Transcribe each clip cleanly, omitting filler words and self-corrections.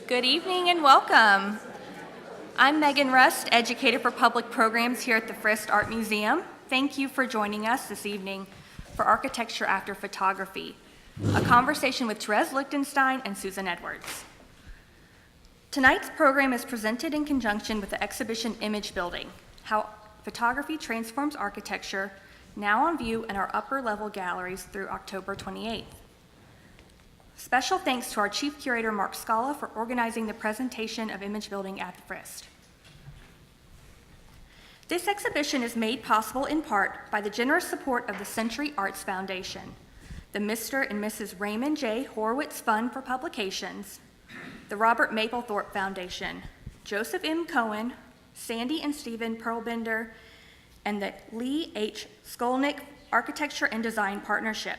Good evening and welcome. I'm Megan Rust, educator for public programs here at the Frist Art Museum. Thank you for joining us this evening for Architecture After Photography, a conversation with Therese Lichtenstein and Susan Edwards. Tonight's program is presented in conjunction with the exhibition Image Building, How Photography Transforms Architecture, now on view in our upper level galleries through October 28th. Special thanks to our Chief Curator, Mark Scala, for organizing the presentation of Image Building at the Frist. This exhibition is made possible in part by the generous support of the Century Arts Foundation, the Mr. and Mrs. Raymond J. Horowitz Fund for Publications, the Robert Mapplethorpe Foundation, Joseph M. Cohen, Sandy and Stephen Pearlbender, and the Lee H. Skolnick Architecture and Design Partnership.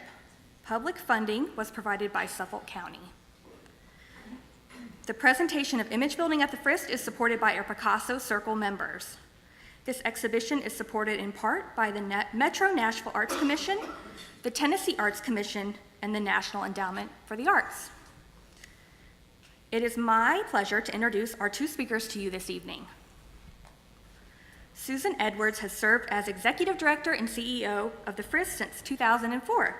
Public funding was provided by Suffolk County. The presentation of Image Building at the Frist is supported by our Picasso Circle members. This exhibition is supported in part by the Metro Nashville Arts Commission, the Tennessee Arts Commission, and the National Endowment for the Arts. It is my pleasure to introduce our two speakers to you this evening. Susan Edwards has served as Executive Director and CEO of the Frist since 2004.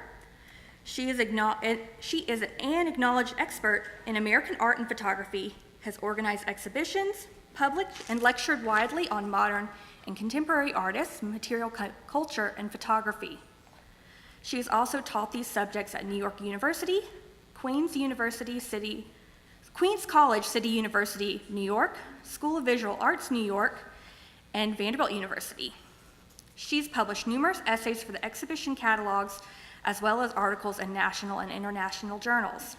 She is an acknowledged expert in American art and photography, has organized exhibitions, published and lectured widely on modern and contemporary artists, material culture, and photography. She has also taught these subjects at New York University, Queens College City University, New York, School of Visual Arts, New York, and Vanderbilt University. She's published numerous essays for the exhibition catalogs, as well as articles in national and international journals.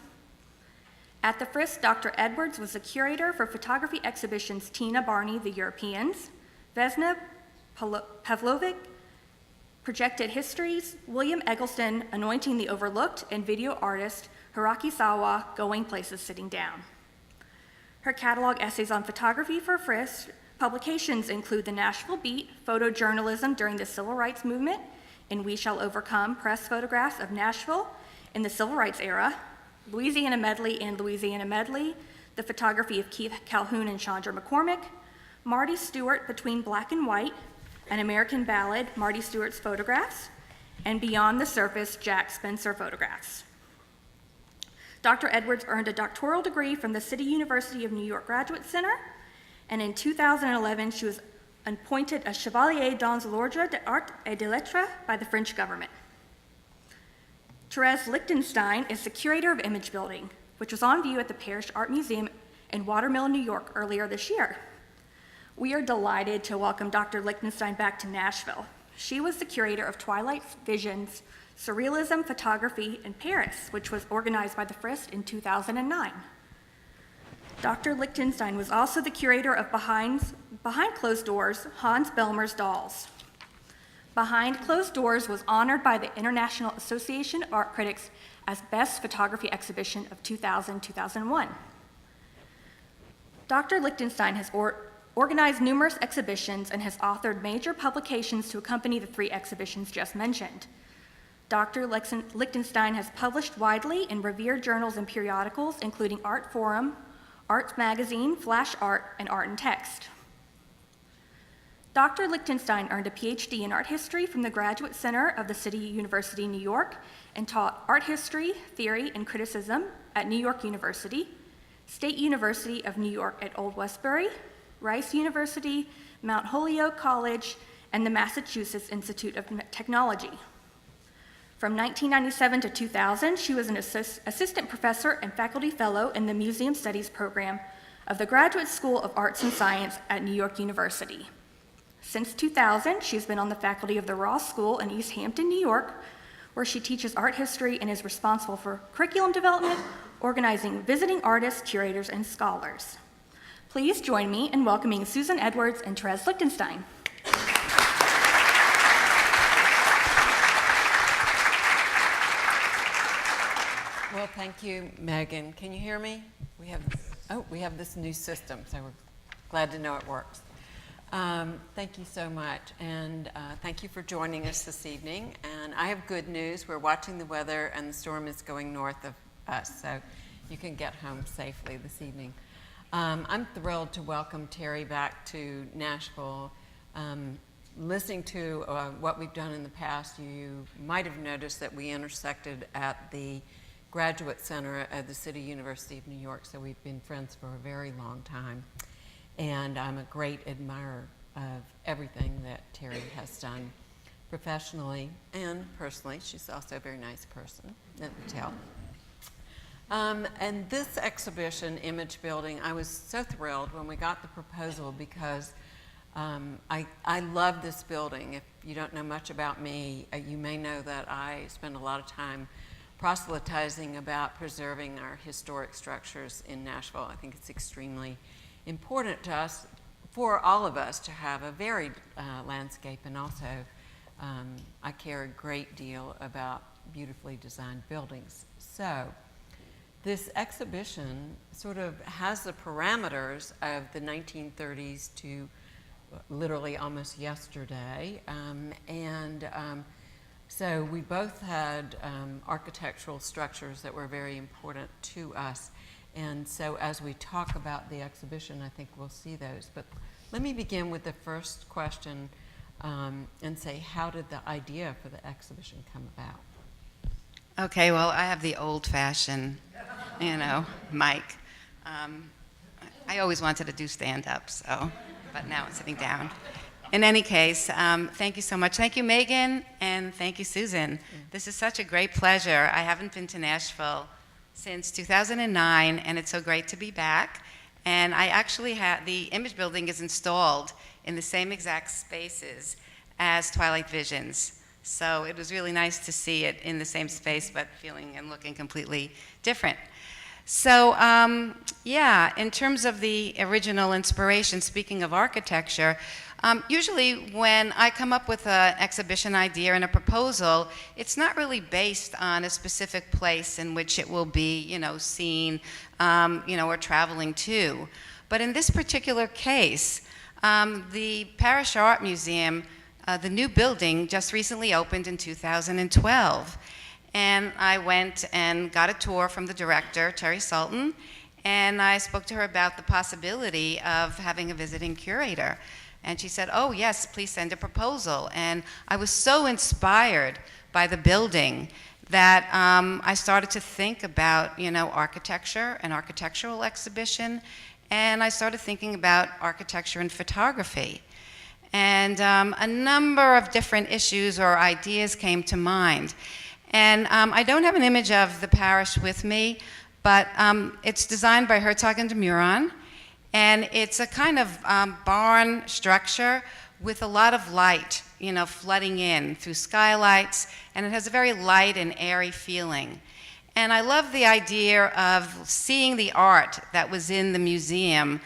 At the Frist, Dr. Edwards was the curator for photography exhibitions Tina Barney, The Europeans, Vesna Pavlovic, Projected Histories, William Eggleston, Anointing the Overlooked, and video artist Hiraki Sawa, Going Places Sitting Down. Her catalog essays on photography for Frist publications include The Nashville Beat, Photojournalism During the Civil Rights Movement, in We Shall Overcome, Press Photographs of Nashville in the Civil Rights Era, Louisiana Medley and Louisiana Medley, The Photography of Keith Calhoun and Chandra McCormick, Marty Stewart, Between Black and White, An American Ballad, Marty Stewart's Photographs, and Beyond the Surface, Jack Spencer Photographs. Dr. Edwards earned a doctoral degree from the City University of New York Graduate Center, and in 2011, she was appointed a Chevalier dans l'Ordre des Arts et des Lettres by the French government. Therese Lichtenstein is the curator of Image Building, which was on view at the Frist Art Museum in Watermill, New York earlier this year. We are delighted to welcome Dr. Lichtenstein back to Nashville. She was the curator of Twilight Visions, Surrealism Photography in Paris, which was organized by the Frist in 2009. Dr. Lichtenstein was also the curator of Behind Closed Doors, Hans Bellmer's Dolls. Behind Closed Doors was honored by the International Association of Art Critics as Best Photography Exhibition of 2000-2001. Dr. Lichtenstein has organized numerous exhibitions and has authored major publications to accompany the three exhibitions just mentioned. Dr. Lichtenstein has published widely in revered journals and periodicals, including Art Forum, Art Magazine, Flash Art, and Art and Text. Dr. Lichtenstein earned a PhD in art history from the Graduate Center of the City University, New York, and taught art history, theory, and criticism at New York University, State University of New York at Old Westbury, Rice University, Mount Holyoke College, and the Massachusetts Institute of Technology. From 1997 to 2000, she was an assistant professor and faculty fellow in the Museum Studies program of the Graduate School of Arts and Science at New York University. Since 2000, she's been on the faculty of the Ross School in East Hampton, New York, where she teaches art history and is responsible for curriculum development, organizing visiting artists, curators, and scholars. Please join me in welcoming Susan Edwards and Therese Lichtenstein. Well, thank you, Megan. Can you hear me? We have this new system, so we're glad to know it works. Thank you so much, and thank you for joining us this evening. And I have good news. We're watching the weather, and the storm is going north of us, so you can get home safely this evening. I'm thrilled to welcome Terry back to Nashville. Listening to what we've done in the past, you might have noticed that we intersected at the Graduate Center at the City University of New York, so we've been friends for a very long time. And I'm a great admirer of everything that Terry has done professionally and personally. She's also a very nice person, let me tell. And this exhibition, Image Building, I was so thrilled when we got the proposal because I love this building. If you don't know much about me, you may know that I spend a lot of time proselytizing about preserving our historic structures in Nashville. I think it's extremely important to us, for all of us, to have a varied landscape, and also I care a great deal about beautifully designed buildings. So this exhibition sort of has the parameters of the 1930s to literally almost yesterday. So we both had architectural structures that were very important to us. And so as we talk about the exhibition, I think we'll see those. But let me begin with the first question and say, how did the idea for the exhibition come about? Okay, well, I have the old-fashioned, mic. I always wanted to do stand-up, but now I'm sitting down. In any case, thank you so much. Thank you, Megan, and thank you, Susan. This is such a great pleasure. I haven't been to Nashville since 2009, and it's so great to be back. And I actually the Image Building is installed in the same exact spaces as Twilight Visions. So it was really nice to see it in the same space, but feeling and looking completely different. So, in terms of the original inspiration, speaking of architecture, usually when I come up with an exhibition idea and a proposal, it's not really based on a specific place in which it will be, seen, or traveling to. But in this particular case, the Parish Art Museum, the new building just recently opened in 2012. And I went and got a tour from the director, Therese Lichtenstein, and I spoke to her about the possibility of having a visiting curator. And she said, oh yes, please send a proposal. And I was so inspired by the building that I started to think about, architecture, an architectural exhibition, and I started thinking about architecture and photography. And a number of different issues or ideas came to mind. And I don't have an image of the parish with me, but it's designed by Herzog and de Meuron, and it's a kind of barn structure with a lot of light, flooding in through skylights, and it has a very light and airy feeling. And I love the idea of seeing the art that was in the museum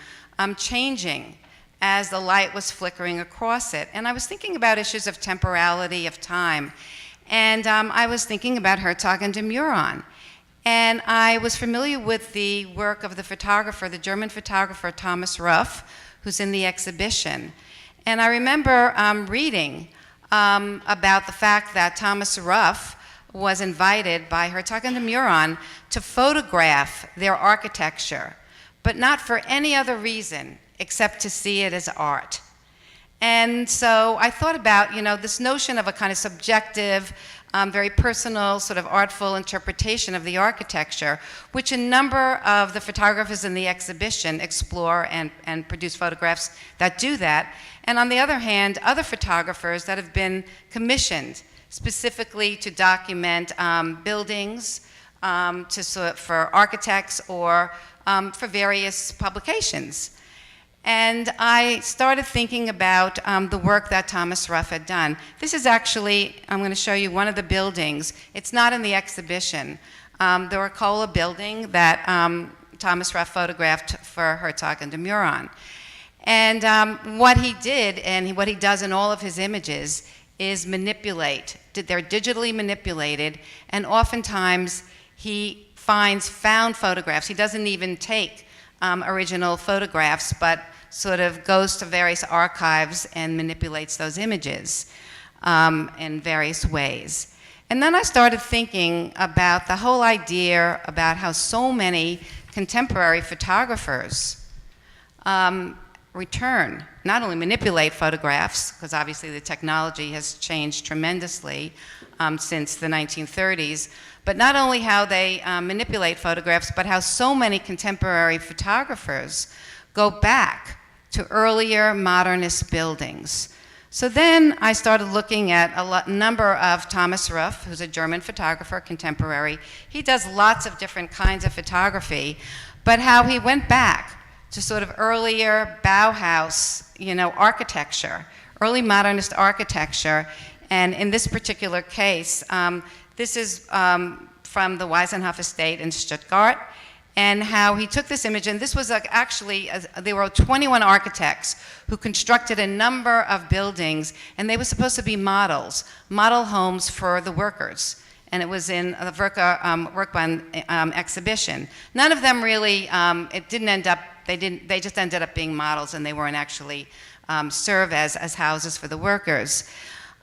changing as the light was flickering across it. And I was thinking about issues of temporality, of time. And I was thinking about Herzog and de Meuron. And I was familiar with the work of the photographer, the German photographer Thomas Ruff, who's in the exhibition. And I remember reading about the fact that Thomas Ruff was invited by Herzog and de Meuron to photograph their architecture, but not for any other reason except to see it as art. And so I thought about, this notion of a kind of subjective, very personal, sort of artful interpretation of the architecture, which a number of the photographers in the exhibition explore and produce photographs that do that. And on the other hand, other photographers that have been commissioned specifically to document buildings, for architects or for various publications. And I started thinking about the work that Thomas Ruff had done. This is actually, I'm going to show you one of the buildings. It's not in the exhibition. The Ricola building that Thomas Ruff photographed for Herzog and de Meuron. And what he did, and what he does in all of his images, is manipulate. They're digitally manipulated, and oftentimes he finds found photographs. He doesn't even take original photographs, but sort of goes to various archives and manipulates those images in various ways. And then I started thinking about the whole idea about how so many contemporary photographers return, not only manipulate photographs, because obviously the technology has changed tremendously since the 1930s, but not only how they manipulate photographs, but how so many contemporary photographers go back to earlier modernist buildings. So then I started looking at a number of Thomas Ruff, who's a German photographer, contemporary. He does lots of different kinds of photography, but how he went back to sort of earlier Bauhaus, architecture, early modernist architecture. And in this particular case, this is from the Weisenhoff estate in Stuttgart, and how he took this image, and this was there were 21 architects who constructed a number of buildings, and they were supposed to be model homes for the workers. And it was in the Werkbahn exhibition. None of them really, it didn't end up, they just ended up being models, and they weren't actually serve as houses for the workers.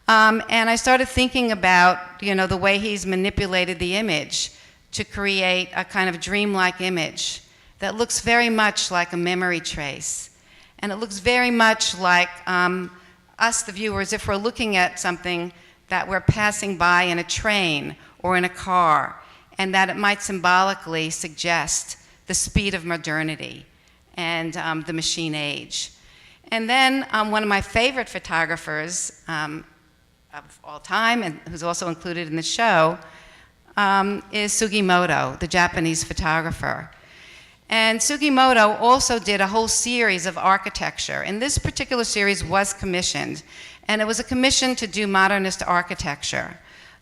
And I started thinking about, the way he's manipulated the image to create a kind of dreamlike image that looks very much like a memory trace. And it looks very much like us, the viewers, if we're looking at something that we're passing by in a train or in a car, and that it might symbolically suggest the speed of modernity and the machine age. And then one of my favorite photographers of all time, and who's also included in the show, is Sugimoto, the Japanese photographer. And Sugimoto also did a whole series of architecture, and this particular series was commissioned, and it was a commission to do modernist architecture,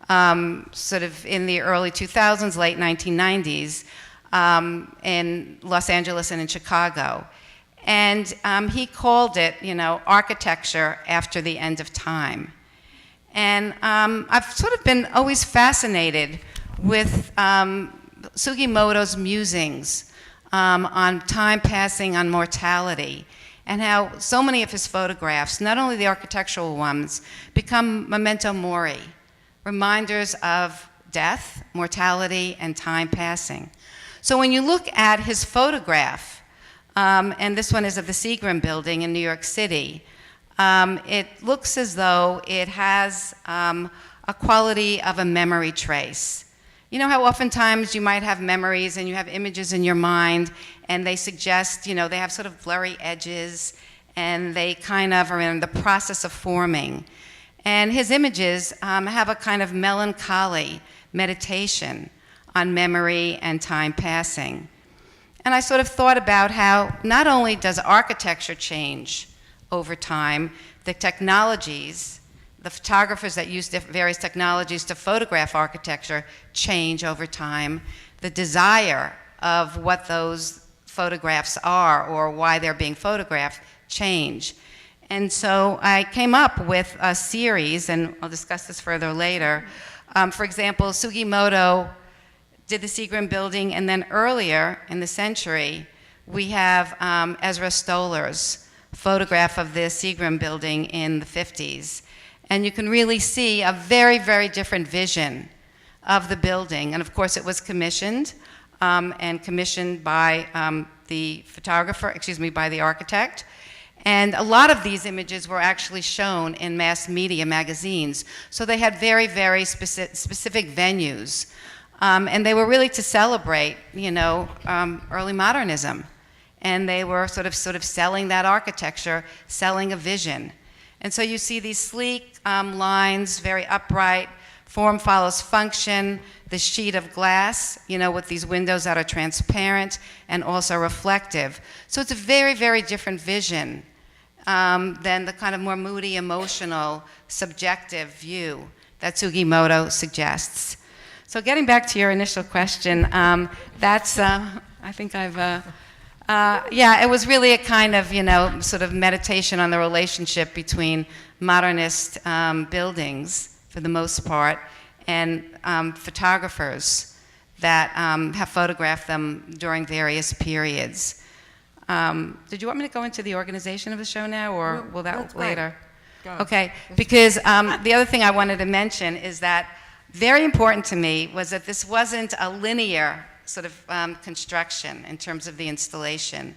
sort of in the early 2000s, late 1990s, in Los Angeles and in Chicago. And he called it, architecture after the end of time. And I've sort of been always fascinated with Sugimoto's musings on time passing, on mortality, and how so many of his photographs, not only the architectural ones, become memento mori, reminders of death, mortality, and time passing. So when you look at his photograph, and this one is of the Seagram building in New York City, it looks as though it has a quality of a memory trace. You know how oftentimes you might have memories and you have images in your mind, and they suggest, they have sort of blurry edges, and they kind of are in the process of forming. And his images have a kind of melancholy meditation on memory and time passing. And I sort of thought about how not only does architecture change over time, the technologies, the photographers that use various technologies to photograph architecture change over time. The desire of what those photographs are or why they're being photographed change. And so I came up with a series, and I'll discuss this further later. For example, Sugimoto did the Seagram building, and then earlier in the century, we have Ezra Stoller's photograph of the Seagram building in the 50s. And you can really see a very, very different vision of the building. And of course, it was commissioned, and commissioned by the photographer, by the architect. And a lot of these images were actually shown in mass media magazines. So they had very, very specific venues. And they were really to celebrate, early modernism. And they were sort of selling that architecture, selling a vision. And so you see these sleek lines, very upright, form follows function, the sheet of glass, with these windows that are transparent and also reflective. So it's a very, very different vision than the kind of more moody, emotional, subjective view that Sugimoto suggests. So getting back to your initial question, that's, I think I've, it was really a kind of, sort of meditation on the relationship between modernist buildings, for the most part, and photographers that have photographed them during various periods. Did you want me to go into the organization of the show now, or will that later? Okay, because the other thing I wanted to mention is that very important to me was that this wasn't a linear sort of construction in terms of the installation.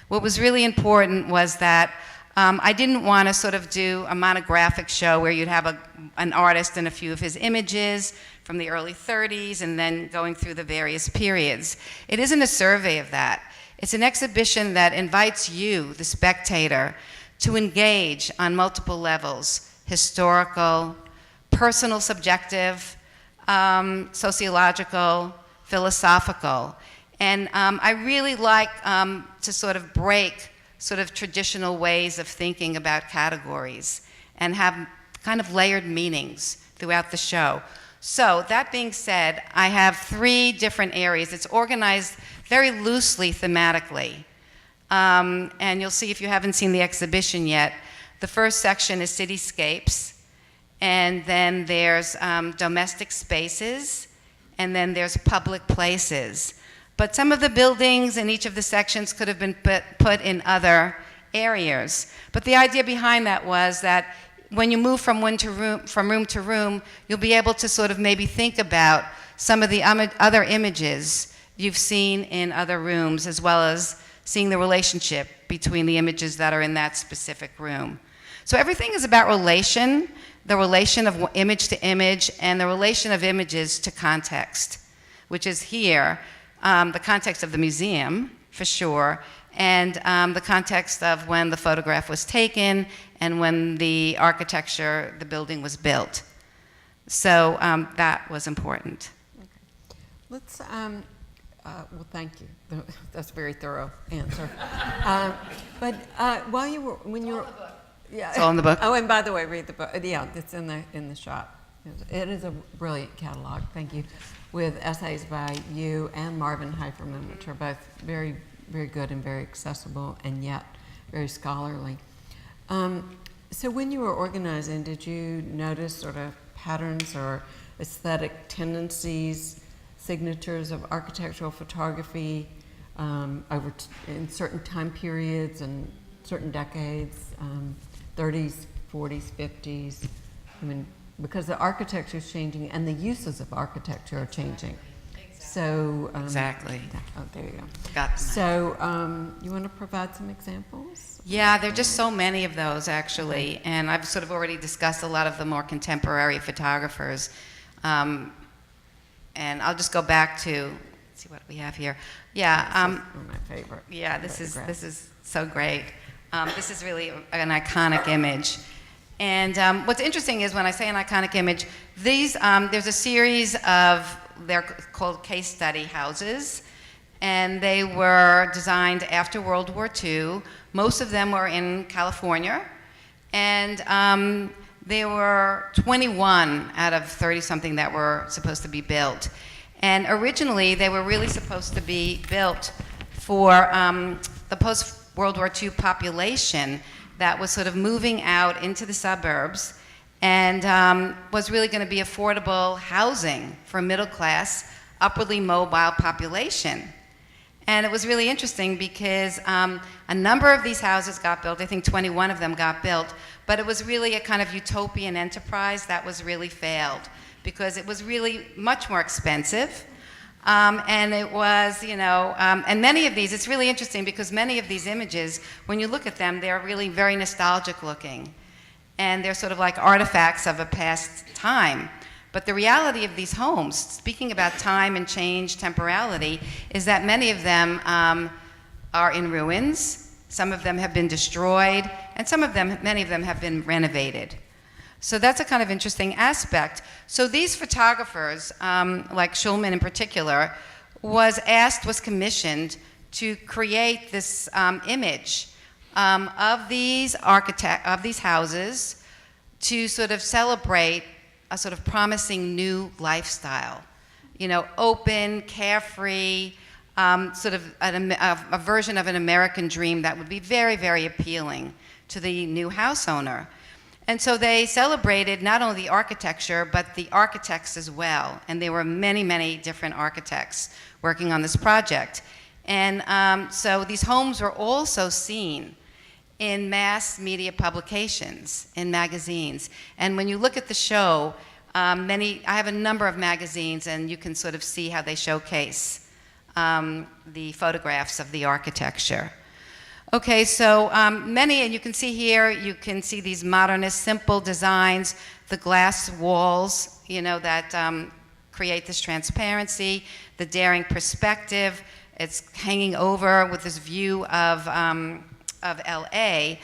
What was really important was that I didn't want to sort of do a monographic show where you'd have an artist and a few of his images from the early 30s and then going through the various periods. It isn't a survey of that. It's an exhibition that invites you, the spectator, to engage on multiple levels: historical, personal, subjective, sociological, philosophical. And I really like to sort of break sort of traditional ways of thinking about categories and have kind of layered meanings throughout the show. So that being said, I have 3 different areas. It's organized very loosely thematically. And you'll see if you haven't seen the exhibition yet, the first section is cityscapes, and then there's domestic spaces, and then there's public places. But some of the buildings in each of the sections could have been put in other areas. But the idea behind that was that when you move from room to room, you'll be able to sort of maybe think about some of the other images you've seen in other rooms, as well as seeing the relationship between the images that are in that specific room. So everything is about relation, the relation of image to image, and the relation of images to context, which is here, the context of the museum, for sure, and the context of when the photograph was taken and when the architecture, the building was built. So that was important. Okay. Let's, well, thank you. That's a very thorough answer. But while you were, when you were, yeah. It's all in the book. Oh, and by the way, read the book. Yeah, it's in the shop. It is a brilliant catalog. Thank you. With essays by you and Marvin Heiferman, which are both very, very good and very accessible, and yet very scholarly. So when you were organizing, did you notice sort of patterns or aesthetic tendencies, signatures of architectural photography in certain time periods and certain decades, 30s, 40s, 50s? I mean, because the architecture is changing and the uses of architecture are changing. So Exactly. Oh, there you go. Got them. So you want to provide some examples? Yeah, there are just so many of those, actually, and I've sort of already discussed a lot of the more contemporary photographers. And I'll just go back to, let's see what we have here. Yeah. This is one of my favorite. Yeah, this is so great. This is really an iconic image. And what's interesting is when I say an iconic image, these, there's a series of, they're called case study houses, and they were designed after World War II. Most of them were in California, and there were 21 out of 30-something that were supposed to be built. And originally, they were really supposed to be built for the post-World War II population that was sort of moving out into the suburbs and was really going to be affordable housing for a middle-class, upwardly mobile population. And it was really interesting because a number of these houses got built. I think 21 of them got built, but it was really a kind of utopian enterprise that was really failed because it was really much more expensive. And it was, you know, and many of these, it's really interesting because many of these images, when you look at them, they're really very nostalgic looking. And they're sort of like artifacts of a past time. But the reality of these homes, speaking about time and change, temporality, is that many of them are in ruins. Some of them have been destroyed, and many of them have been renovated. So that's a kind of interesting aspect. So these photographers, like Schulman in particular, was commissioned to create this image of these houses to sort of celebrate a sort of promising new lifestyle. You know, open, carefree, sort of a version of an American dream that would be very, very appealing to the new house owner. And so they celebrated not only the architecture, but the architects as well. And there were many, many different architects working on this project. And so these homes were also seen in mass media publications, in magazines. And when you look at the show, I have a number of magazines, and you can sort of see how they showcase the photographs of the architecture. Okay, so many, and you can see here, you can see these modernist simple designs, the glass walls, that create this transparency, the daring perspective. It's hanging over with this view of LA,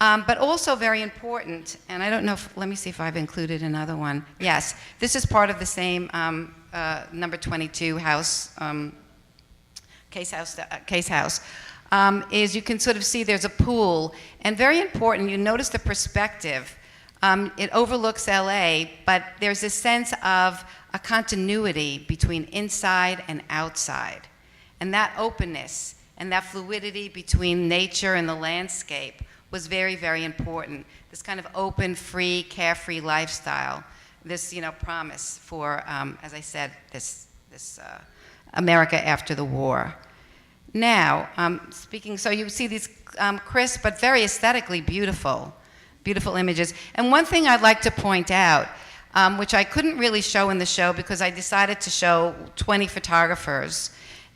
but also very important, and I don't know if, let me see if I've included another one. Yes, this is part of the same number 22 house, case house. Is you can sort of see there's a pool, and very important, you notice the perspective. It overlooks LA, but there's a sense of a continuity between inside and outside. And that openness and that fluidity between nature and the landscape was very, very important. This kind of open, free, carefree lifestyle, this promise for, as I said, this America after the war. Now, so you see these crisp but very aesthetically beautiful images. And one thing I'd like to point out, which I couldn't really show in the show because I decided to show 20 photographers,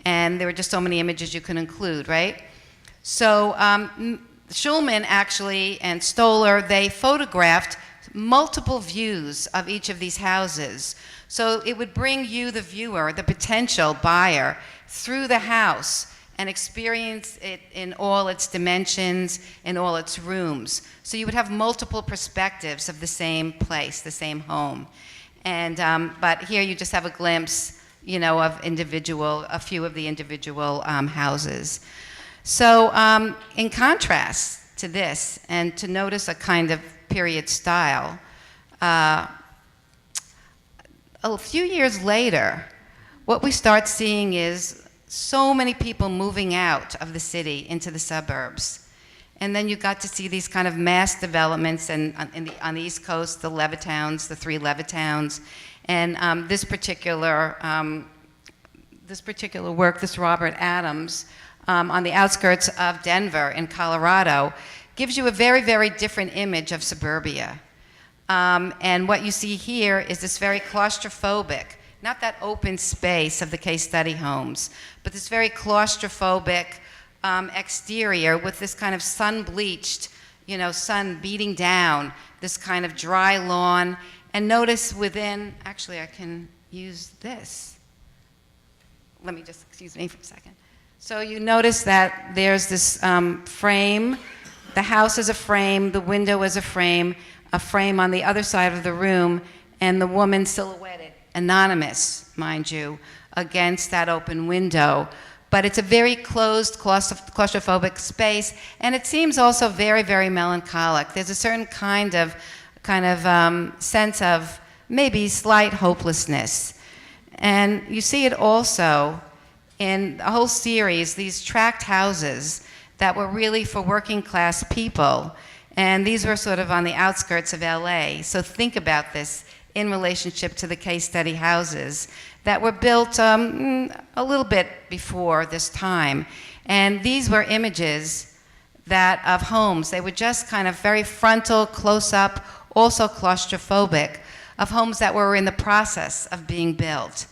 and there were just so many images you could include, right? So Schulman actually and Stoller, they photographed multiple views of each of these houses. So it would bring you, the viewer, the potential buyer, through the house and experience it in all its dimensions, in all its rooms. So you would have multiple perspectives of the same place, the same home. And, but here you just have a glimpse, of a few of the individual houses. So in contrast to this, and to notice a kind of period style, a few years later, what we start seeing is so many people moving out of the city into the suburbs. And then you got to see these kind of mass developments, and on the East Coast, the Levittowns, the 3 Levittowns, and this particular work, this Robert Adams, on the outskirts of Denver in Colorado, gives you a very, very different image of suburbia. And what you see here is this very claustrophobic, not that open space of the case study homes, but this very claustrophobic exterior with this kind of sun-bleached, sun beating down, this kind of dry lawn. And notice within, actually I can use this. Let me just, excuse me for a second. So you notice that there's this frame, the house is a frame, the window is a frame on the other side of the room, and the woman silhouetted, anonymous, mind you, against that open window. But it's a very closed, claustrophobic space, and it seems also very, very melancholic. There's a certain kind of sense of maybe slight hopelessness. And you see it also in a whole series, these tract houses that were really for working class people. And these were sort of on the outskirts of LA. So think about this in relationship to the case study houses that were built a little bit before this time. And these were images of homes. They were just kind of very frontal, close up, also claustrophobic, of homes that were in the process of being built.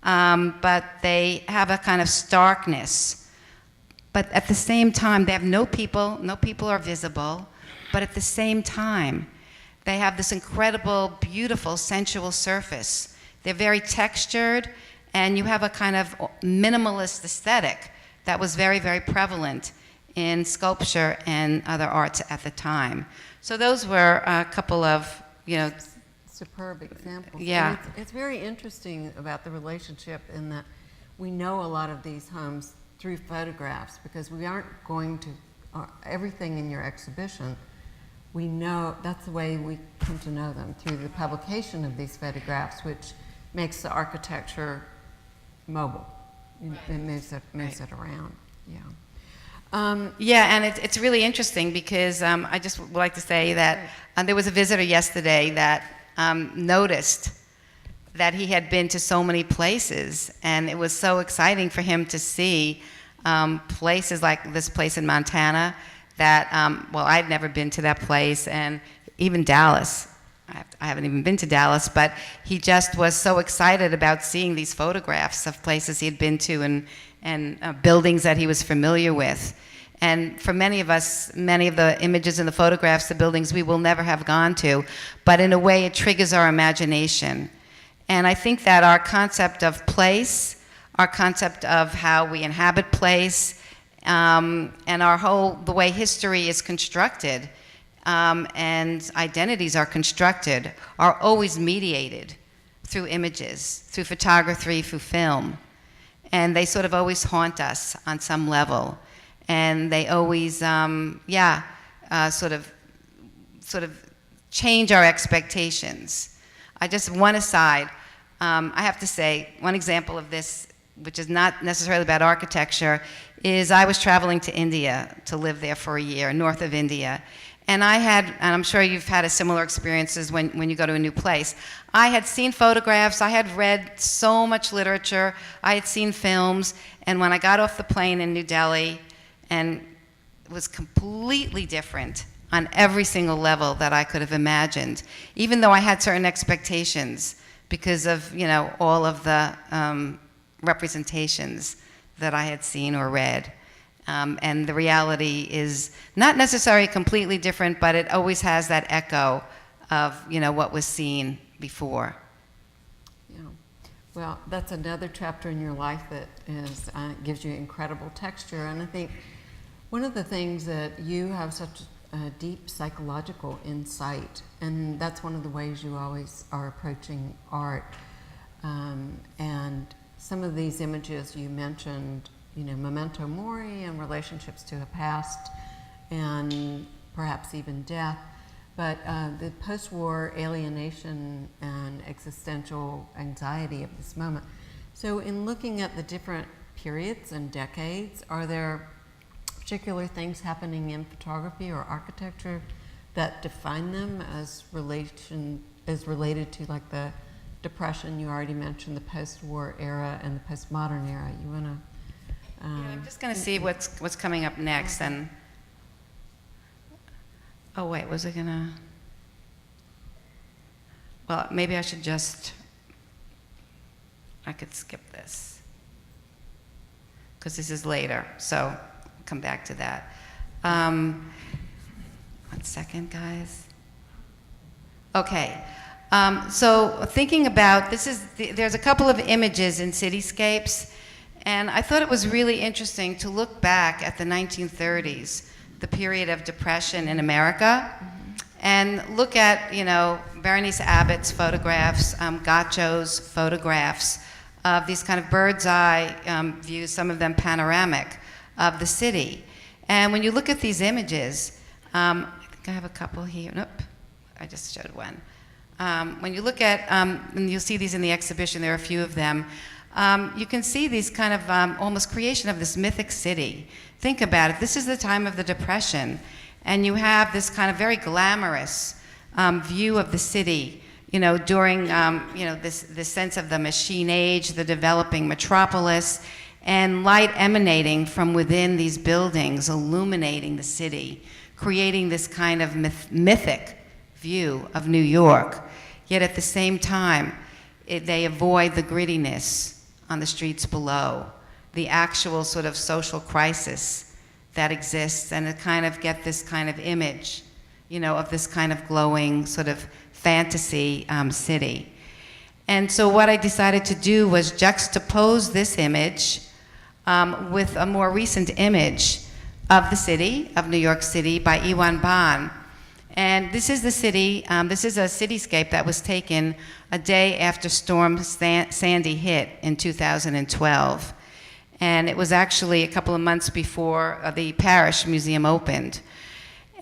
But they have a kind of starkness. But at the same time, they have no people are visible, but at the same time, they have this incredible, beautiful, sensual surface. They're very textured, and you have a kind of minimalist aesthetic that was very, very prevalent in sculpture and other arts at the time. So those were a couple of, superb examples. Yeah. And it's very interesting about the relationship in that we know a lot of these homes through photographs, because we aren't going to, everything in your exhibition, we know, that's the way we come to know them, through the publication of these photographs, which makes the architecture mobile. It moves it around, yeah. Yeah, and it's really interesting because I just would like to say that there was a visitor yesterday that noticed that he had been to so many places, and it was so exciting for him to see places like this place in Montana that, well, I'd never been to that place, and even Dallas. I haven't even been to Dallas, but he just was so excited about seeing these photographs of places he had been to and buildings that he was familiar with. And for many of us, many of the images and the photographs, the buildings, we will never have gone to. But in a way, it triggers our imagination. And I think that our concept of place, our concept of how we inhabit place, and the way history is constructed, and identities are constructed, are always mediated through images, through photography, through film. And they sort of always haunt us on some level. And they always, sort of change our expectations. One aside, I have to say, one example of this, which is not necessarily about architecture, is I was traveling to India to live there for a year, north of India. And and I'm sure you've had a similar experiences when you go to a new place. I had seen photographs, I had read so much literature, I had seen films, and when I got off the plane in New Delhi, and it was completely different on every single level that I could have imagined, even though I had certain expectations because of, all of the representations that I had seen or read. And the reality is not necessarily completely different, but it always has that echo of, what was seen before. Yeah. Well, that's another chapter in your life that gives you incredible texture. And I think one of the things that you have such a deep psychological insight, and that's one of the ways you always are approaching art. And some of these images you mentioned, memento mori and relationships to a past and perhaps even death. But the post-war alienation and existential anxiety of this moment. So in looking at the different periods and decades, are there particular things happening in photography or architecture that define them as related to like the Depression? You already mentioned the post-war era and the postmodern era. You want to? I'm just going to see what's coming up next. And oh wait, was it gonna? Well, maybe I should I could skip this because this is later. So I'll come back to that. 1 second, guys. Okay. So thinking about there's a couple of images in cityscapes, and I thought it was really interesting to look back at the 1930s, the period of depression in America, and look at, Berenice Abbott's photographs, Gacco's photographs of these kind of bird's eye views, some of them panoramic, of the city. And when you look at these images, I think I have a couple here. Nope, I just showed one. When you look at, and you'll see these in the exhibition, there are a few of them, you can see these kind of almost creation of this mythic city. Think about it. This is the time of the Depression, and you have this kind of very glamorous view of the city, during, this sense of the machine age, the developing metropolis, and light emanating from within these buildings, illuminating the city, creating this kind of mythic view of New York. Yet at the same time, they avoid the grittiness on the streets below, the actual sort of social crisis that exists, and it kind of get this kind of image, of this kind of glowing sort of fantasy city. And so what I decided to do was juxtapose this image with a more recent image of the city, of New York City, by Iwan Ban. And this is the city, this is a cityscape that was taken a day after Storm Sandy hit in 2012. And it was actually a couple of months before the Parish Museum opened.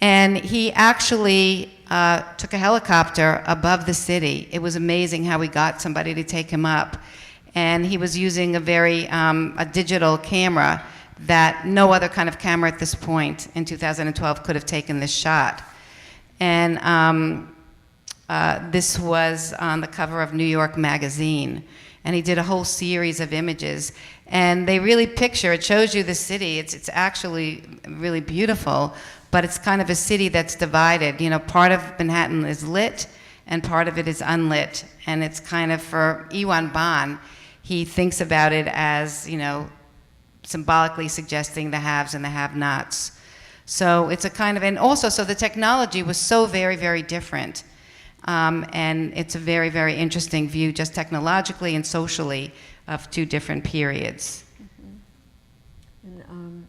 And he actually took a helicopter above the city. It was amazing how we got somebody to take him up. And he was using a digital camera that no other kind of camera at this point in 2012 could have taken this shot. And this was on the cover of New York Magazine. And he did a whole series of images. And they really picture, it shows you the city. It's actually really beautiful, but it's kind of a city that's divided. Part of Manhattan is lit, and part of it is unlit. And it's kind of, for Iwan Ban, he thinks about it as, symbolically suggesting the haves and the have-nots. So it's a kind of, and also, so the technology was so very, very different. And it's a very, very interesting view, just technologically and socially, of two different periods. And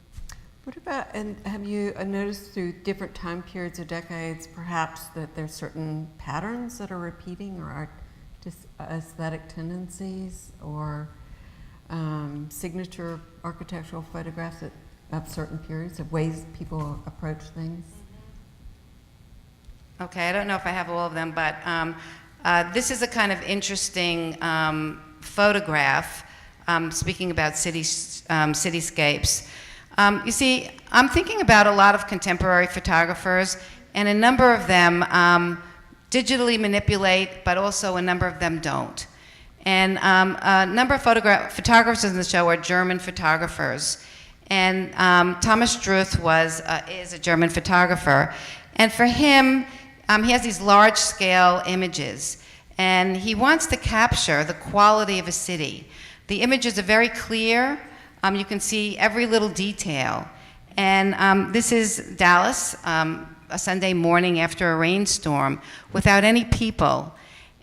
what about, and have you noticed through different time periods or decades, perhaps, that there's certain patterns that are repeating, or just aesthetic tendencies, or signature architectural photographs of certain periods, of ways people approach things? Okay, I don't know if I have all of them, but this is a kind of interesting photograph, speaking about cityscapes. You see, I'm thinking about a lot of contemporary photographers, and a number of them digitally manipulate, but also a number of them don't. And a number of photographers in the show are German photographers. And Thomas Struth is a German photographer. And for him, he has these large-scale images. And he wants to capture the quality of a city. The images are very clear. You can see every little detail. And this is Dallas, a Sunday morning after a rainstorm, without any people.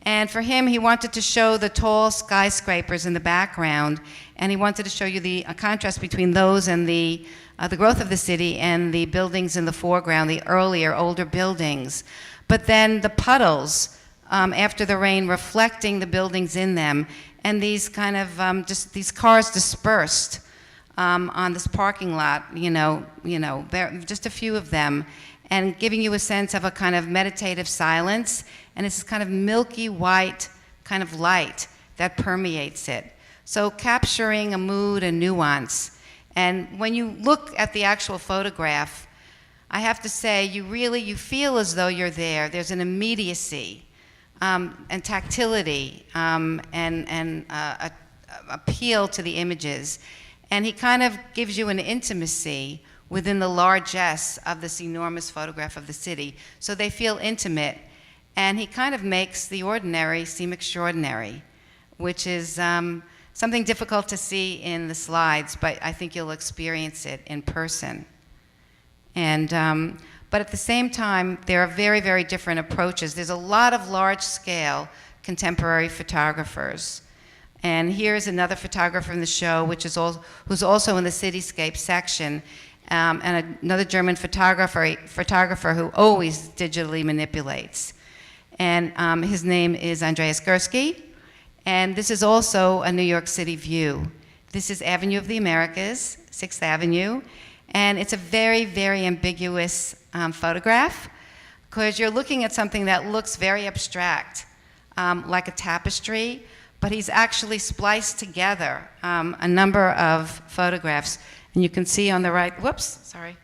And for him, he wanted to show the tall skyscrapers in the background, and he wanted to show you the contrast between those and the growth of the city and the buildings in the foreground, the earlier, older buildings. But then the puddles after the rain reflecting the buildings in them, and these kind of just these cars dispersed on this parking lot, just a few of them, and giving you a sense of a kind of meditative silence, and it's this kind of milky white kind of light that permeates it. So capturing a mood and nuance. And when you look at the actual photograph, I have to say, you feel as though you're there. There's an immediacy and tactility and appeal to the images. And he kind of gives you an intimacy within the largesse of this enormous photograph of the city. So they feel intimate. And he kind of makes the ordinary seem extraordinary, which is something difficult to see in the slides, but I think you'll experience it in person. And, but at the same time, there are very, very different approaches. There's a lot of large-scale contemporary photographers. And here's another photographer in the show, who's also in the cityscape section, and another German photographer who always digitally manipulates. And his name is Andreas Gursky, and this is also a New York City view. This is Avenue of the Americas, 6th Avenue, and it's a very, very ambiguous photograph, because you're looking at something that looks very abstract, like a tapestry, but he's actually spliced together a number of photographs. And you can see on the right, whoops, sorry.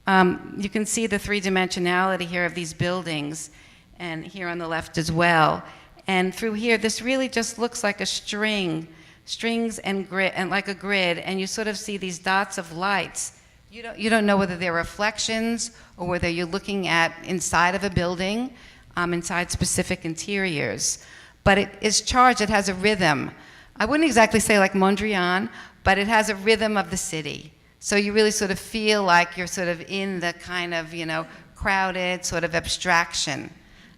You can see the three-dimensionality here of these buildings, and here on the left as well. And through here, this really just looks like a strings and grid, and like a grid, and you sort of see these dots of lights. You don't know whether they're reflections or whether you're looking at inside of a building, inside specific interiors. But it is charged, it has a rhythm. I wouldn't exactly say like Mondrian, but it has a rhythm of the city. So you really sort of feel like you're sort of in the kind of, crowded sort of abstraction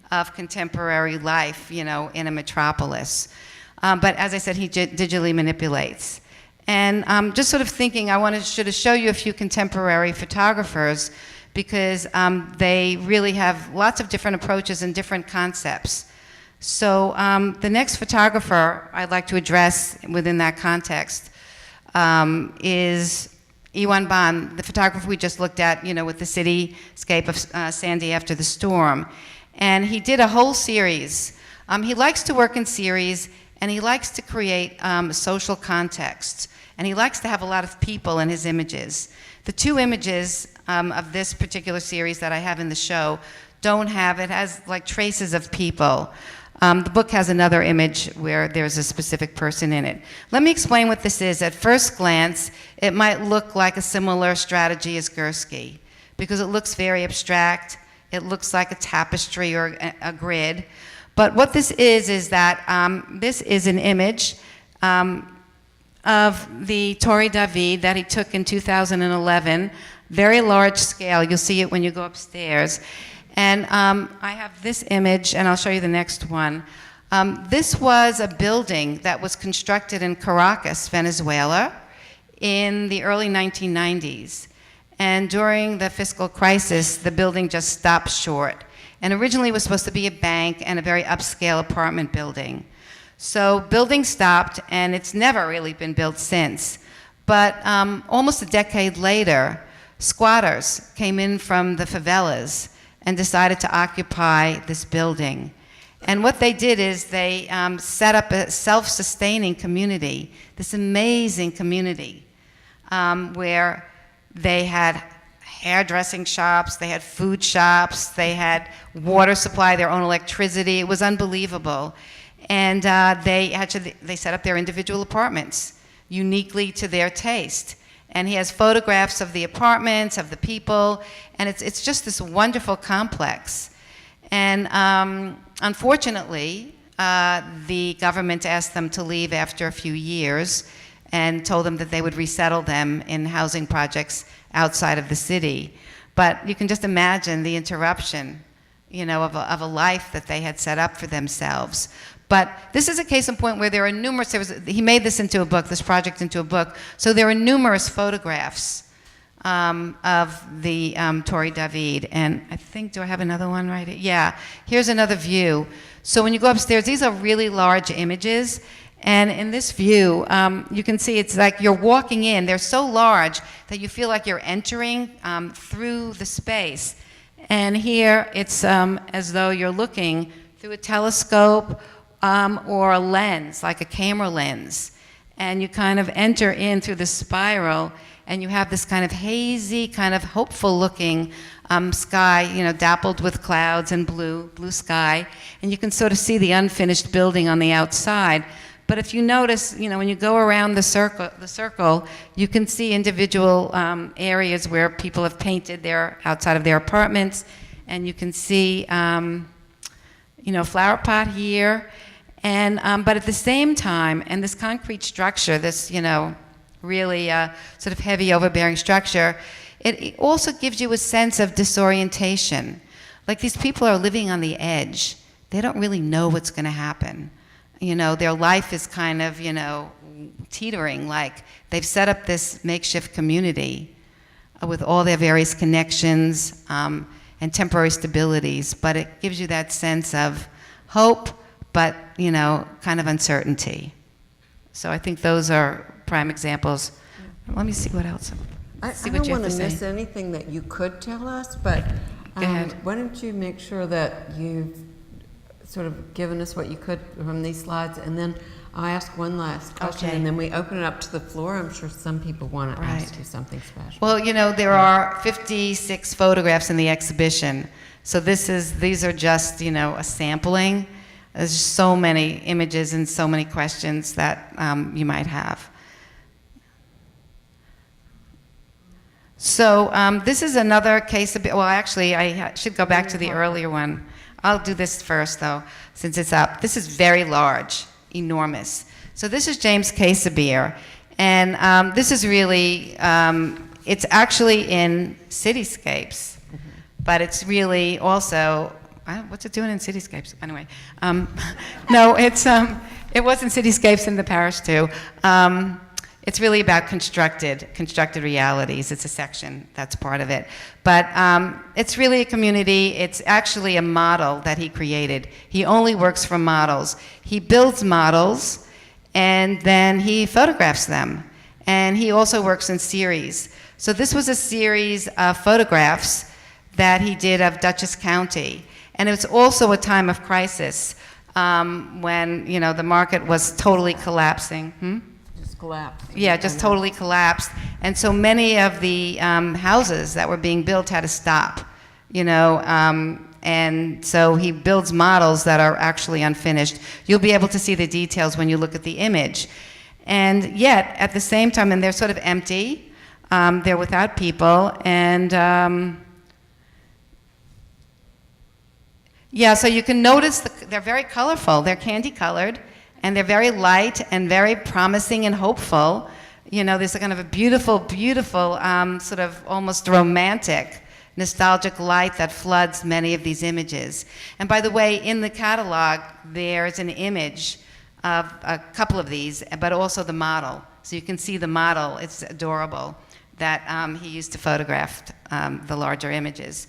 of contemporary life, in a metropolis. But as I said, he digitally manipulates. And just sort of thinking, I wanted to show you a few contemporary photographers, because they really have lots of different approaches and different concepts. So the next photographer I'd like to address within that context is Iwan Ban, the photographer we just looked at, with the cityscape of Sandy after the storm. And he did a whole series. He likes to work in series, and he likes to create social context. And he likes to have a lot of people in his images. The two images of this particular series that I have in the show it has like traces of people. The book has another image where there's a specific person in it. Let me explain what this is. At first glance, it might look like a similar strategy as Gursky, because it looks very abstract. It looks like a tapestry or a grid. But what this is that this is an image of the Torre David that he took in 2011, very large scale. You'll see it when you go upstairs. And I have this image, and I'll show you the next one. This was a building that was constructed in Caracas, Venezuela, in the early 1990s. And during the fiscal crisis, the building just stopped short. And originally it was supposed to be a bank and a very upscale apartment building. So building stopped, and it's never really been built since. But almost a decade later, squatters came in from the favelas and decided to occupy this building. And what they did is they set up a self-sustaining community, this amazing community, where they had hairdressing shops, they had food shops, they had water supply, their own electricity. It was unbelievable. And they set up their individual apartments, uniquely to their taste. And he has photographs of the apartments, of the people, and it's just this wonderful complex. And unfortunately, the government asked them to leave after a few years and told them that they would resettle them in housing projects outside of the city. But you can just imagine the interruption, of a life that they had set up for themselves. But this is a case in point where there are numerous, he made this into a book, this project into a book, so there are numerous photographs of the Torre David. And I think, do I have another one right here? Yeah, here's another view. So when you go upstairs, these are really large images. And in this view, you can see it's like you're walking in. They're so large that you feel like you're entering through the space. And here, it's as though you're looking through a telescope or a lens, like a camera lens. And you kind of enter in through the spiral, and you have this kind of hazy, kind of hopeful-looking sky, dappled with clouds and blue sky. And you can sort of see the unfinished building on the outside. But if you notice, when you go around the circle, you can see individual areas where people have painted outside of their apartments, and you can see, a flower pot here, and but at the same time, and this concrete structure, this really sort of heavy, overbearing structure, it also gives you a sense of disorientation. Like these people are living on the edge; they don't really know what's going to happen. Their life is kind of, teetering, like they've set up this makeshift community with all their various connections and temporary stabilities, but it gives you that sense of hope, but, kind of uncertainty. So I think those are prime examples. Let me see what else. I don't want to miss anything that you could tell us, but Go ahead. Why don't you make sure that you've sort of given us what you could from these slides, and then I'll ask one last question, Okay. and then we open it up to the floor. I'm sure some people want to ask you something special. Well, there are 56 photographs in the exhibition, so these are just, a sampling. There's just so many images and so many questions that you might have. So this is another case of, well, actually, I should go back to the earlier one. I'll do this first, though, since it's up. This is very large, enormous. So this is James Casabier, and this is really, it's actually in cityscapes, but it's really also, what's it doing in cityscapes? Anyway, no, it was in cityscapes in the Paris, too. It's really about constructed realities. It's a section that's part of it. But it's really a community. It's actually a model that he created. He only works from models. He builds models, and then he photographs them. And he also works in series. So this was a series of photographs that he did of Dutchess County. And it was also a time of crisis when, the market was totally collapsing. Collapsed. Yeah, just totally collapsed. And so many of the houses that were being built had to stop, and so he builds models that are actually unfinished. You'll be able to see the details when you look at the image. And yet, at the same time, and they're sort of empty, they're without people, and yeah, so you can notice they're very colorful. They're candy colored. and they're very light and very promising and hopeful. You know, there's a kind of a beautiful, beautiful, sort of almost romantic, nostalgic light that floods many of these images. And by the way, in the catalog, there's an image of a couple of these, but also the model. So you can see the model, it's adorable, that he used to photograph the larger images.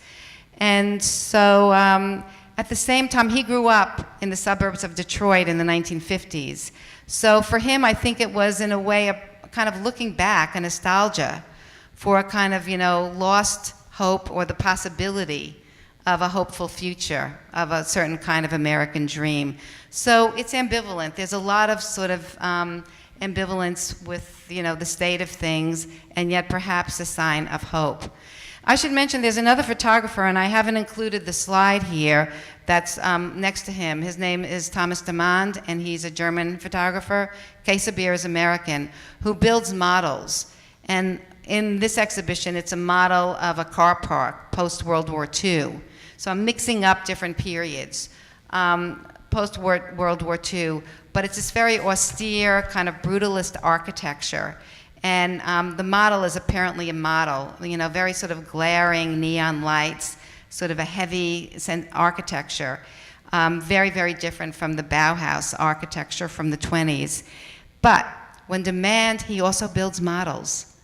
And so at the same time, he grew up in the suburbs of Detroit in the 1950s. So for him, I think it was in a way a kind of looking back, a nostalgia for a kind of, lost hope or the possibility of a hopeful future, of a certain kind of American dream. So it's ambivalent. There's a lot of sort of ambivalence with, the state of things, and yet perhaps a sign of hope. I should mention there's another photographer, and I haven't included the slide here, that's next to him. His name is Thomas Demand, and he's a German photographer. Quesabeer is American, who builds models. And in this exhibition, it's a model of a car park post-World War II. So I'm mixing up different periods, post-World War II, but it's this very austere, kind of brutalist architecture. And the model is apparently a model, very sort of glaring neon lights, sort of a heavy architecture, very, very different from the Bauhaus architecture from the 20s. But when demand, he also builds models,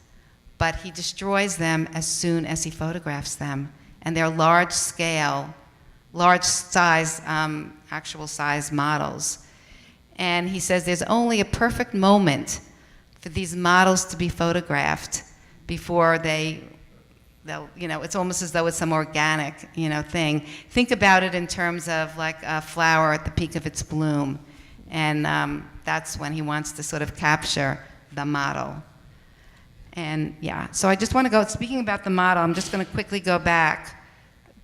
but he destroys them as soon as he photographs them. And they're large scale, large size, actual size models. And he says there's only a perfect moment for these models to be photographed before they'll, it's almost as though it's some organic, thing. Think about it in terms of like a flower at the peak of its bloom. And that's when he wants to sort of capture the model. And yeah, so I just want to go, speaking about the model, I'm just going to quickly go back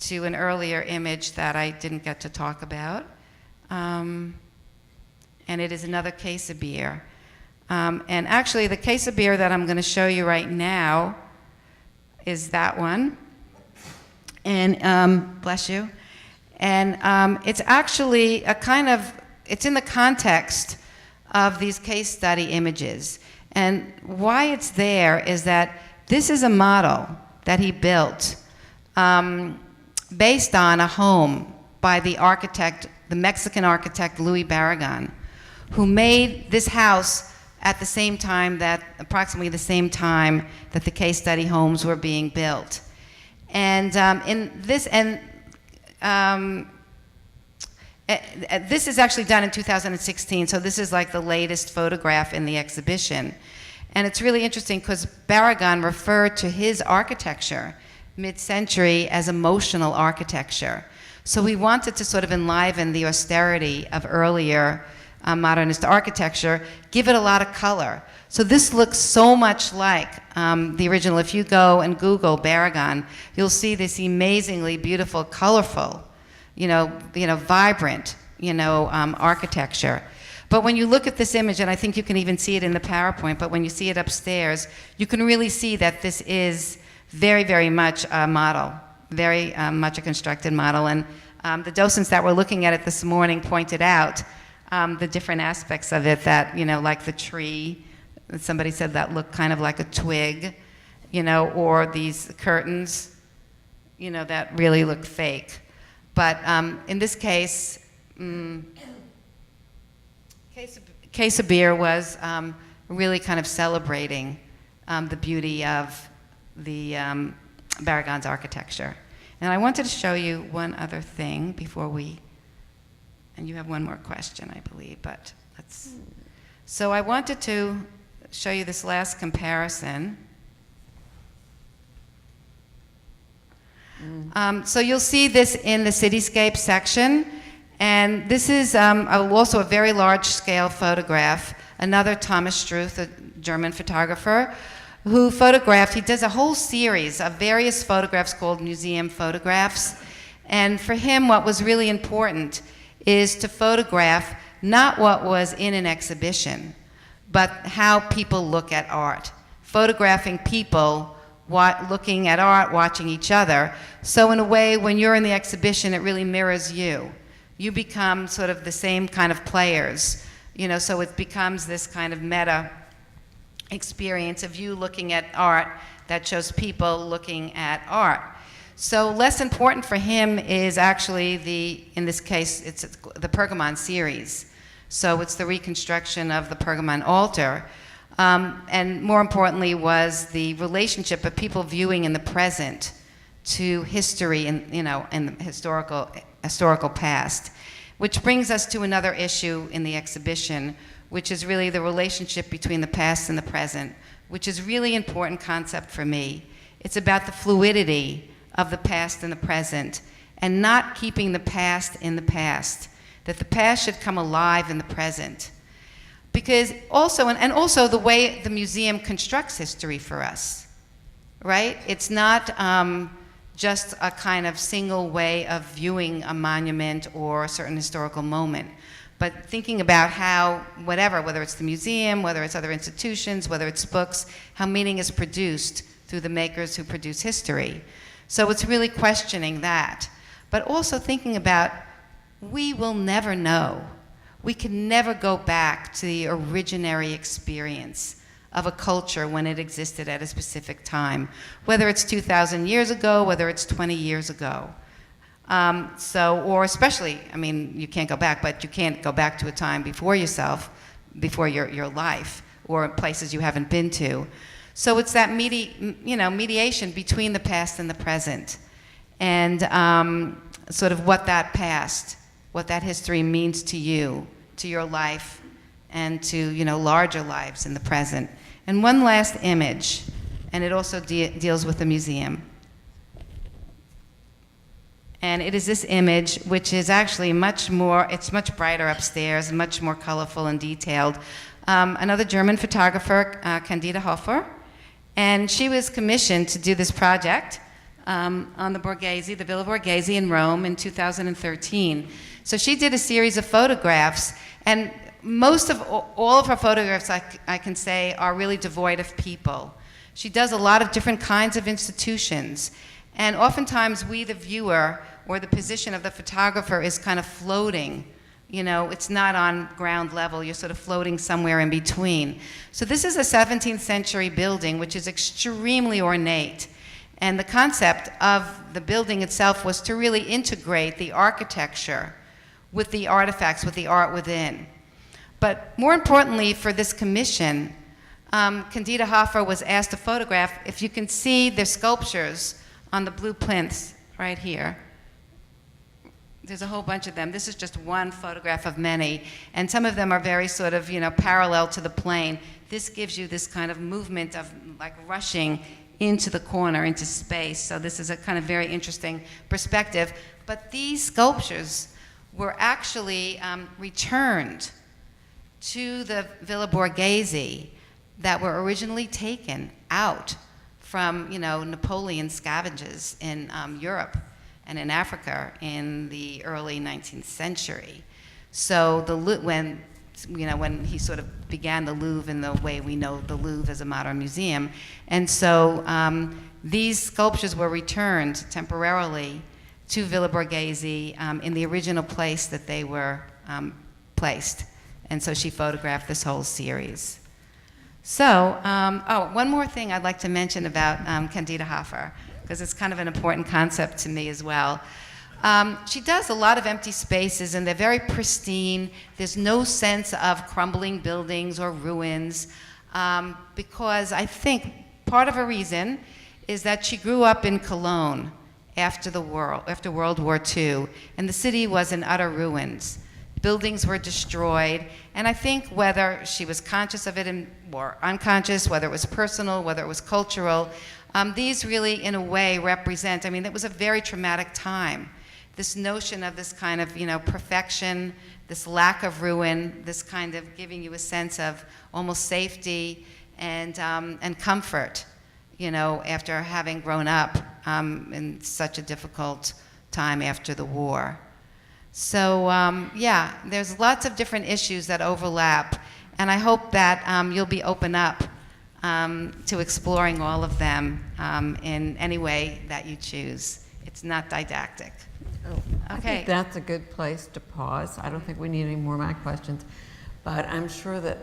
to an earlier image that I didn't get to talk about. And it is another Quesabeer. And actually, the Quesabeer that I'm going to show you right now is that one. And bless you. And it's actually a kind of, it's in the context of these case study images. And why it's there is that this is a model that he built based on a home by the architect, the Mexican architect Louis Barragan, who made this house at the same time that, approximately the same time that the case study homes were being built. And this is actually done in 2016, so this is like the latest photograph in the exhibition. And it's really interesting because Barragan referred to his architecture mid-century as emotional architecture. So he wanted to sort of enliven the austerity of earlier modernist architecture, give it a lot of color. So this looks so much like the original. If you go and Google Barragan, you'll see this amazingly beautiful, colorful, vibrant, architecture. But when you look at this image, and I think you can even see it in the PowerPoint, but when you see it upstairs, you can really see that this is very, very much a model, very much a constructed model. And the docents that were looking at it this morning pointed out the different aspects of it that, like the tree, somebody said that looked kind of like a twig, or these curtains, that really look fake. But in this case, Quesabeer was really kind of celebrating the beauty of the Barragan's architecture. And I wanted to show you one other thing before and you have one more question, I believe, but let's. So I wanted to show you this last comparison. So you'll see this in the cityscape section, and this is also a very large-scale photograph. Another Thomas Struth, a German photographer, who photographed, he does a whole series of various photographs called museum photographs. And for him, what was really important is to photograph not what was in an exhibition, but how people look at art. Photographing people looking at art, watching each other. So in a way, when you're in the exhibition, it really mirrors you. You become sort of the same kind of players, So it becomes this kind of meta experience of you looking at art that shows people looking at art. So less important for him is actually in this case, it's the Pergamon series. So it's the reconstruction of the Pergamon altar. And more importantly was the relationship of people viewing in the present to history and, in the historical past. Which brings us to another issue in the exhibition, which is really the relationship between the past and the present, which is really important concept for me. It's about the fluidity of the past and the present, and not keeping the past in the past, that the past should come alive in the present. Because also, and also the way the museum constructs history for us, right? It's not just a kind of single way of viewing a monument or a certain historical moment, but thinking about how, whether it's the museum, whether it's other institutions, whether it's books, how meaning is produced through the makers who produce history. So it's really questioning that, but also thinking about we will never know. We can never go back to the originary experience of a culture when it existed at a specific time, whether it's 2,000 years ago, whether it's 20 years ago. Or especially, you can't go back, but you can't go back to a time before yourself, before your life, or places you haven't been to. So it's that mediation between the past and the present, and sort of what that past, what that history means to you, to your life, and to larger lives in the present. And one last image, and it also deals with the museum. And it is this image, which is actually it's much brighter upstairs, much more colorful and detailed. Another German photographer, Candida Hofer, and she was commissioned to do this project on the Borghese, the Villa Borghese in Rome in 2013. So she did a series of photographs, and all of her photographs, I can say, are really devoid of people. She does a lot of different kinds of institutions, and oftentimes we, the viewer, or the position of the photographer is kind of floating. It's not on ground level, you're sort of floating somewhere in between. So this is a 17th century building, which is extremely ornate. And the concept of the building itself was to really integrate the architecture with the artifacts, with the art within. But more importantly for this commission, Candida Hofer was asked to photograph, if you can see the sculptures on the blue plinths right here. There's a whole bunch of them. This is just one photograph of many, and some of them are very sort of, parallel to the plane. This gives you this kind of movement of like rushing into the corner, into space. So this is a kind of very interesting perspective. But these sculptures were actually returned to the Villa Borghese that were originally taken out from, Napoleon's scavengers in Europe and in Africa in the early 19th century. So when he sort of began the Louvre in the way we know the Louvre as a modern museum. And so these sculptures were returned temporarily to Villa Borghese in the original place that they were placed. And so she photographed this whole series. So, one more thing I'd like to mention about Candida Hofer, because it's kind of an important concept to me as well. She does a lot of empty spaces, and they're very pristine. There's no sense of crumbling buildings or ruins, because I think part of a reason is that she grew up in Cologne after World War II, and the city was in utter ruins. Buildings were destroyed, and I think whether she was conscious of it or unconscious, whether it was personal, whether it was cultural, these really, in a way, represent, it was a very traumatic time. This notion of this kind of, perfection, this lack of ruin, this kind of giving you a sense of almost safety and comfort, after having grown up in such a difficult time after the war. So, there's lots of different issues that overlap, and I hope that you'll be open up to exploring all of them in any way that you choose. It's not didactic. I think that's a good place to pause. I don't think we need any more of my questions. But I'm sure that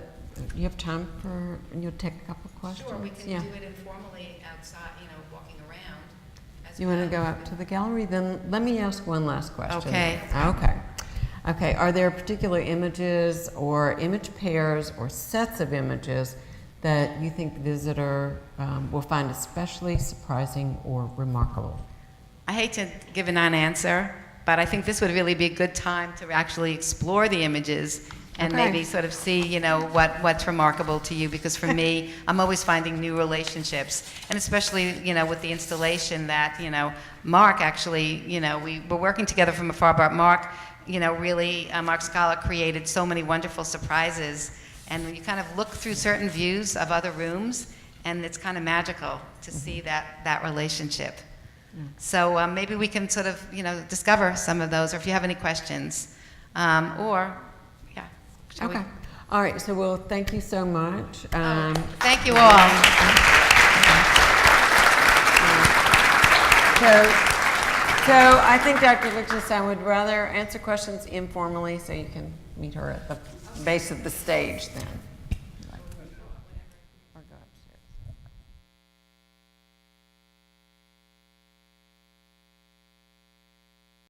you have time for, you'll take a couple questions? Yeah. it informally outside, walking around. You want to go up to the gallery? Then let me ask one last question. Okay. Okay. Are there particular images or image pairs or sets of images that you think the visitor will find especially surprising or remarkable? I hate to give a non-answer, but I think this would really be a good time to actually explore the images and Okay. maybe sort of see, what's remarkable to you. Because for me, I'm always finding new relationships, and especially, with the installation that, Mark actually, we're working together from afar, but Mark, really, Mark Scala created so many wonderful surprises. And when you kind of look through certain views of other rooms, and it's kind of magical to see that relationship. So maybe we can sort of, discover some of those, or if you have any questions. Shall we? Okay. All right. So, well, thank you so much. Thank you all. So I think Dr. Lichtenstein would rather answer questions informally, so you can meet her at the base of the stage then.